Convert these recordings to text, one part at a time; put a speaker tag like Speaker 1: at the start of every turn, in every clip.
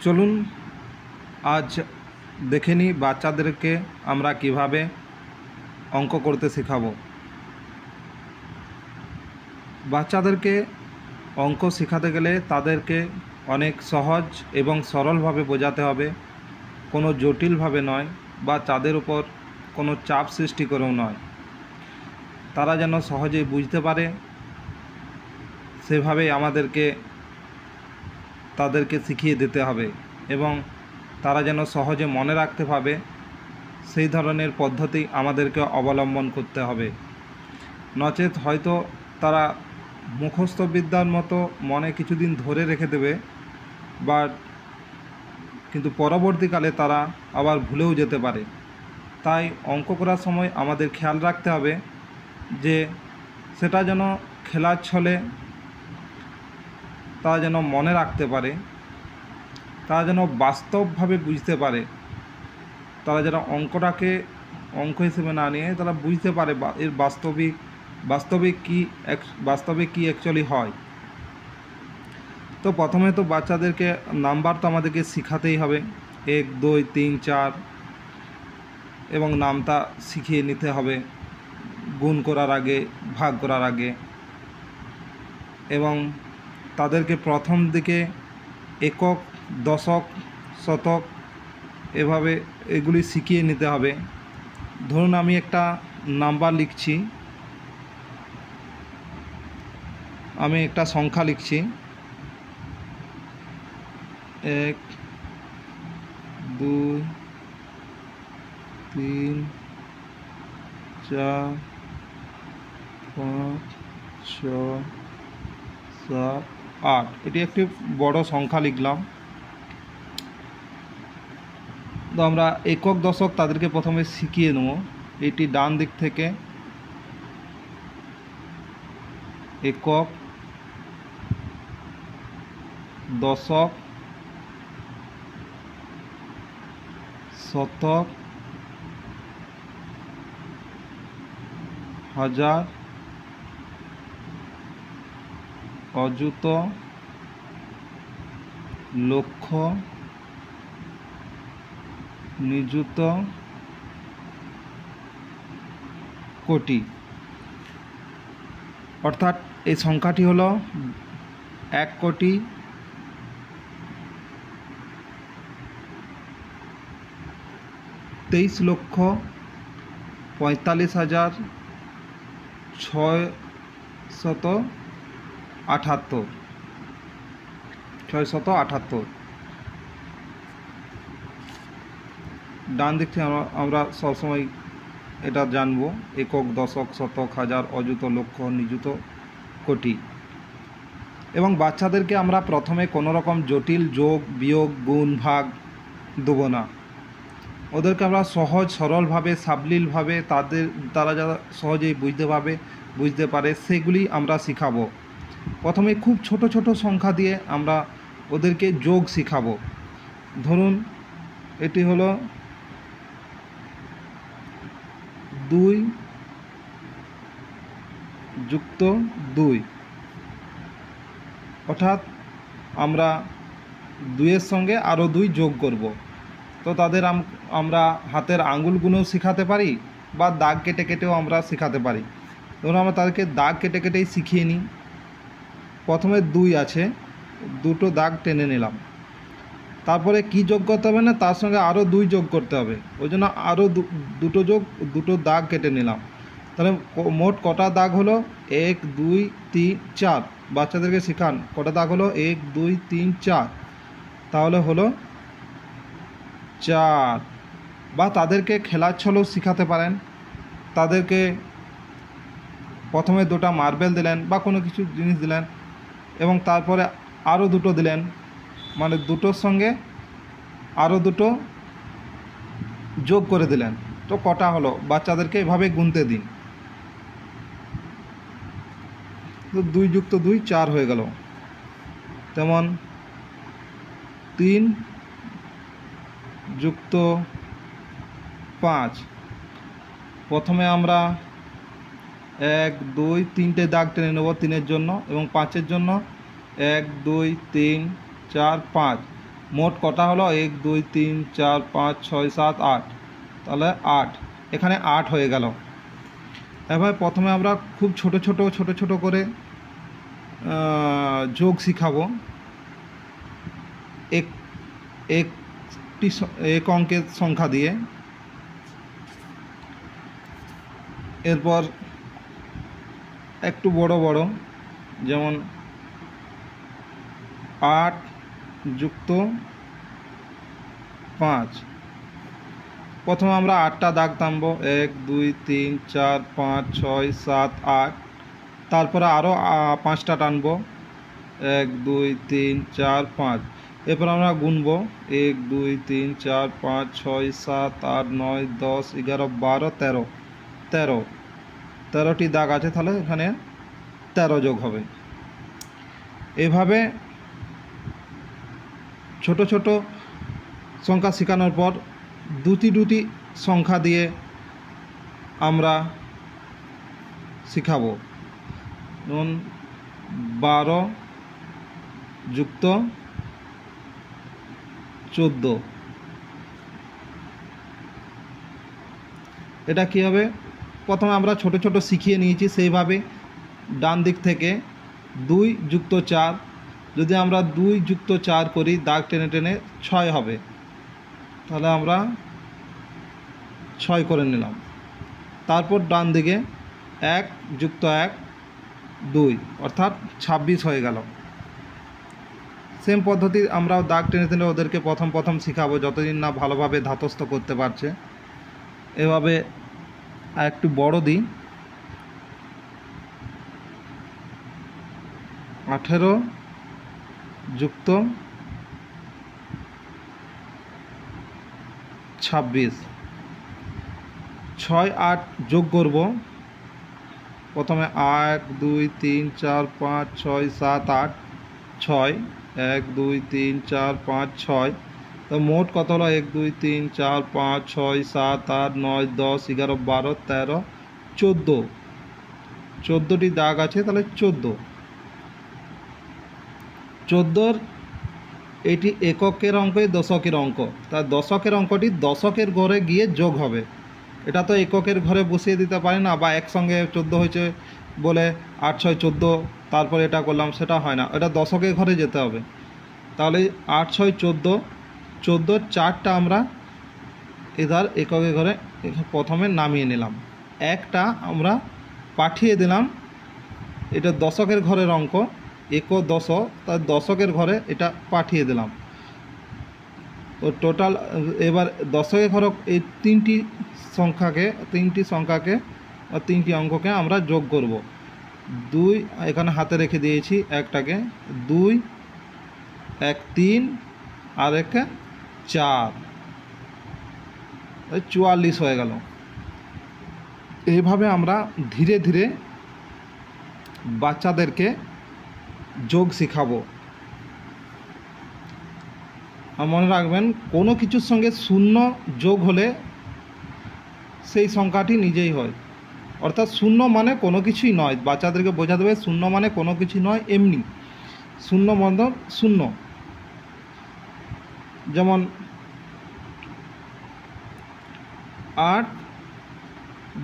Speaker 1: চলুন আজ দেখে নিই বাচ্চাদেরকে আমরা কিভাবে অঙ্ক করতে শেখাবো। বাচ্চাদেরকে অঙ্ক শেখাতে গেলে তাদেরকে অনেক সহজ এবং সরলভাবে বোঝাতে হবে, কোনো জটিলভাবে নয় বা তাদের উপর কোনো চাপ সৃষ্টি করেও নয়। তারা যেন সহজেই বুঝতে পারে সেভাবেই আমাদেরকে তাদেরকে শিখিয়ে দিতে হবে এবং তারা যেন সহজে মনে রাখতে পারে সেই ধরনের পদ্ধতি আমাদেরকে অবলম্বন করতে হবে। নচেত হয়তো তারা মুখস্থ বিদ্যার মতো মনে কিছুদিন ধরে রেখে দেবে, কিন্তু পরবর্তীকালে তারা আবার ভুলেও যেতে পারে। তাই অঙ্ক করার সময় আমাদের খেয়াল রাখতে হবে যে সেটা যেন খেলার ছলে তারা যেন মনে রাখতে পারে, তারা যেন বাস্তবভাবে বুঝতে পারে, তারা যেন অঙ্কটাকে অঙ্ক হিসেবে না নিয়ে তারা বুঝতে পারে এর বাস্তবে কি অ্যাকচুয়ালি হয়। তো প্রথমে তো বাচ্চাদেরকে নাম্বার তো আমাদেরকে শেখাতেই হবে, 1 2 3 4 এবং নামটা শিখিয়ে নিতে হবে গুণ করার আগে, ভাগ করার আগে। এবং তাদেরকে প্রথম দিকে একক, দশক, শতক এভাবে এগুলি শিখিয়ে নিতে হবে। ধরুন আমি একটা নাম্বার লিখছি, আমি একটা সংখ্যা লিখছি 1 2 3 4 5 6 7 8। এটি একটি বড় সংখ্যা লিখলাম। তো আমরা একক দশক তাদেরকে প্রথমে শিখিয়ে নেব। এটি ডান দিক থেকে একক, দশক, শতক, হাজার, অযুত, লক্ষ, নিযুত, কোটি। অর্থাৎ এই সংখ্যাটি হলো 1,43,678। ডান দিক থেকে আমরা সবসময় এটা জানবো, একক, দশক, শতক, হাজার, অযুত, লক্ষ, নিযুত, কোটি। এবং বাচ্চাদেরকে আমরা প্রথমে কোনো রকম জটিল যোগ, বিয়োগ, গুণ, ভাগ দেবো না। ওদেরকে আমরা সহজ সরলভাবে, সাবলীলভাবে তারা যারা সহজেই বুঝতে পারে সেগুলি আমরা শেখাবো। প্রথমে খুব ছোট ছোট সংখ্যা দিয়ে আমরা ওদেরকে যোগ শেখাবো। ধরুন এটি হলো 2 যুক্ত 2, অর্থাৎ আমরা 2-এর সঙ্গে আরও 2 যোগ করব। তো তাদের আমরা হাতের আঙুলগুলোও শেখাতে পারি বা দাগ কেটে কেটেও আমরা শেখাতে পারি। ধরুন আমরা তাদেরকে দাগ কেটে কেটেই শিখিয়ে নিই। প্রথমে 2 আছে, 2টো দাগ টেনে নিলাম। তারপরে কি যোগ করতে হবে না, তার সঙ্গে আরও 2 যোগ করতে হবে। ওই জন্য আরও দুটো দাগ কেটে নিলাম। তাহলে মোট কটা দাগ হলো? 1 2 3 4। বাচ্চাদেরকে শেখান কটা দাগ হলো? 1 2 3 4। তাহলে হলো 4। বা তাদেরকে খেলার ছলেও শেখাতে পারেন। তাদেরকে প্রথমে 2টা মার্বেল দিলেন বা কোনো কিছু জিনিস দিলেন এবং তারপরে আরও 2টো দিলেন, মানে 2টোর সঙ্গে আরও 2টো যোগ করে দিলেন। তো কটা হলো? বাচ্চাদেরকে এভাবে গুনতে দিন। তো 2 যুক্ত 2 4 হয়ে গেল। তেমন 3 যুক্ত 5। প্রথমে আমরা 1 2 3টে দাগ টেনে নেব 3-এর জন্য এবং 5-এর জন্য 1 2 3 4 5। মোট কটা হলো 1 2 3 4 5 6 7 8, তাহলে 8, এখানে 8 হয়ে গেল। এবার প্রথমে আমরা খুব ছোট ছোট করে যোগ শিখাবো এক অঙ্কের সংখ্যা দিয়ে। এরপর একটু বড় বড়, যেমন 8 যুক্ত 5। প্রথমে আমরা 8টা দাগ টানবো, 1 2 3 4 5 6 7 8। তারপরে আরও 5টা টানবো, 1 2 3 4 5। এরপর আমরা গুনবো, 1 2 3 4 5 6 7 8 9 10 11 12 13। 13টি দাগ আছে, তাহলে এখানে 13 যোগ হবে। এভাবে ছোট ছোট সংখ্যা শেখানোর পর দুটি সংখ্যা দিয়ে আমরা শিখাবো। যেমন 12 যুক্ত 14। এটা কী হবে, প্রথমে আমরা ছোট ছোট শিখিয়ে নিয়েছি, সেইভাবে ডান দিক থেকে 2 যুক্ত 4। যদি আমরা 2 যুক্ত 4 করি, দাগ টেনে টেনে 6 হবে, তাহলে আমরা 6 করে নিলাম। তারপর ডান দিকে 1 যুক্ত 1 2, অর্থাৎ 26 হয়ে গেল। সেম পদ্ধতি আমরাও দাগ টেনে টেনে ওদেরকে প্রথম শেখাবো, যতদিন না ভালোভাবে ধাতস্থ করতে পারছে। এভাবে একটু বড় দিই, 18 যুক্ত 26। 6 8 যোগ করব। প্রথমে 1 2 3 4 5 6 7 8 6, 1 2 3 4 5 6। তো মোট কত হলো, 1 2 3 4 5 6 7 8 9 10 11 12 13 14। 14টি দাগ আছে, তাহলে 14। 14 এটি এককের অঙ্ক, দশকের অঙ্ক। তার দশকের অঙ্কটি দশকের ঘরে গিয়ে যোগ হবে। এটা তো এককের ঘরে বসিয়ে দিতে পারি না, বা একসঙ্গে 14 হয়েছে বলে 8 6 14 তারপরে এটা করলাম, সেটা হয় না। এটা দশকের ঘরে যেতে হবে। তাহলে 8 6 14, 14 4টা আমরা এধার এককের ঘরে প্রথমে নামিয়ে নিলাম। একটা আমরা পাঠিয়ে দিলাম, এটা দশকের ঘরের অঙ্ক, এক দশ, তার দশকের ঘরে এটা পাঠিয়ে দিলাম। তো টোটাল এবার দশকের ঘর এই তিনটি সংখ্যাকে বা তিনটি অঙ্ককে আমরা যোগ করব। 2 এখানে হাতে রেখে দিয়েছি, একটাকে 2 1 3 আর এক 4, 44 হয়ে গেল। এইভাবে আমরা ধীরে ধীরে বাচ্চাদেরকে যোগ শেখাবো। মনে রাখবেন, কোনো কিছুর সঙ্গে শূন্য যোগ হলে সেই সংখ্যাটি নিজেই হয়। অর্থাৎ শূন্য মানে কোনো কিছুই নয়। বাচ্চাদেরকে বোঝাতে হবে শূন্য মানে কোনো কিছু নয়, এমনি শূন্য মানে শূন্য। যেমন 8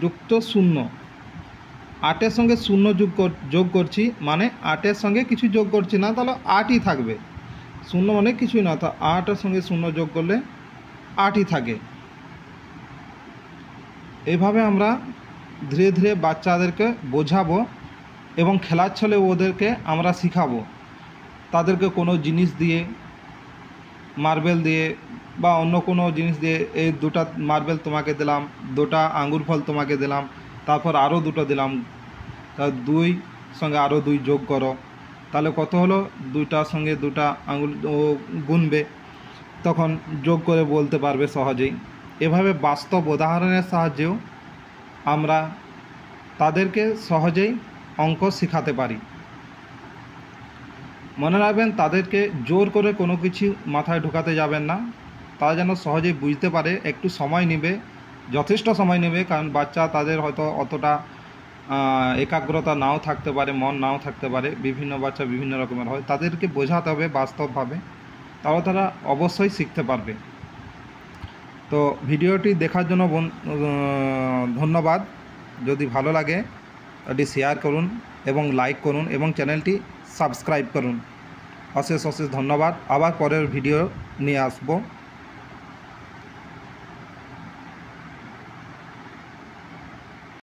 Speaker 1: যুক্ত 0, 8-এর সঙ্গে 0 যোগ করছি, মানে 8-এর সঙ্গে কিছু যোগ করছি না, তাহলে 8ই থাকবে। 0 মানে কিছুই না, তো 8-এর সঙ্গে 0 যোগ করলে 8ই থাকে। এইভাবে আমরা ধীরে ধীরে বাচ্চাদেরকে বোঝাবো এবং খেলার ছলে ওদেরকে আমরা শিখাবো। তাদেরকে কোনো জিনিস দিয়ে, মার্বেল দিয়ে বা অন্য কোনো জিনিস দিয়ে, এই 2টা মার্বেল তোমাকে দিলাম, 2টা আঙ্গুর ফল তোমাকে দিলাম, তারপর আরও 2টো দিলাম, তা 2 সঙ্গে আরও 2 যোগ করো, তাহলে কত হলো, 2টার সঙ্গে 2টা আঙ্গুল গুনবে, তখন যোগ করে বলতে পারবে সহজেই। এভাবে বাস্তব উদাহরণের সাহায্যেও আমরা তাদেরকে সহজেই অঙ্ক শেখাতে পারি। মনে রাখবেন, তাদেরকে জোর করে কোনো কিছু মাথায় ঢোকাতে যাবেন না। তারা যেন সহজেই বুঝতে পারে। একটু সময় নেবে, যথেষ্ট সময় নেবে, কারণ বাচ্চা, তাদের হয়তো অতটা একাগ্রতা নাও থাকতে পারে, মন নাও থাকতে পারে। বিভিন্ন বাচ্চা বিভিন্ন রকমের হয়, তাদেরকে বোঝাতে হবে বাস্তবভাবে। তাহলে তারা অবশ্যই শিখতে পারবে। তো ভিডিওটি দেখার জন্য ধন্যবাদ। যদি ভালো লাগে এটি শেয়ার করুন এবং লাইক করুন এবং চ্যানেলটি সাবস্ক্রাইব করুন। অশেষ অশেষ ধন্যবাদ। আবার পরের ভিডিও নিয়ে আসবো।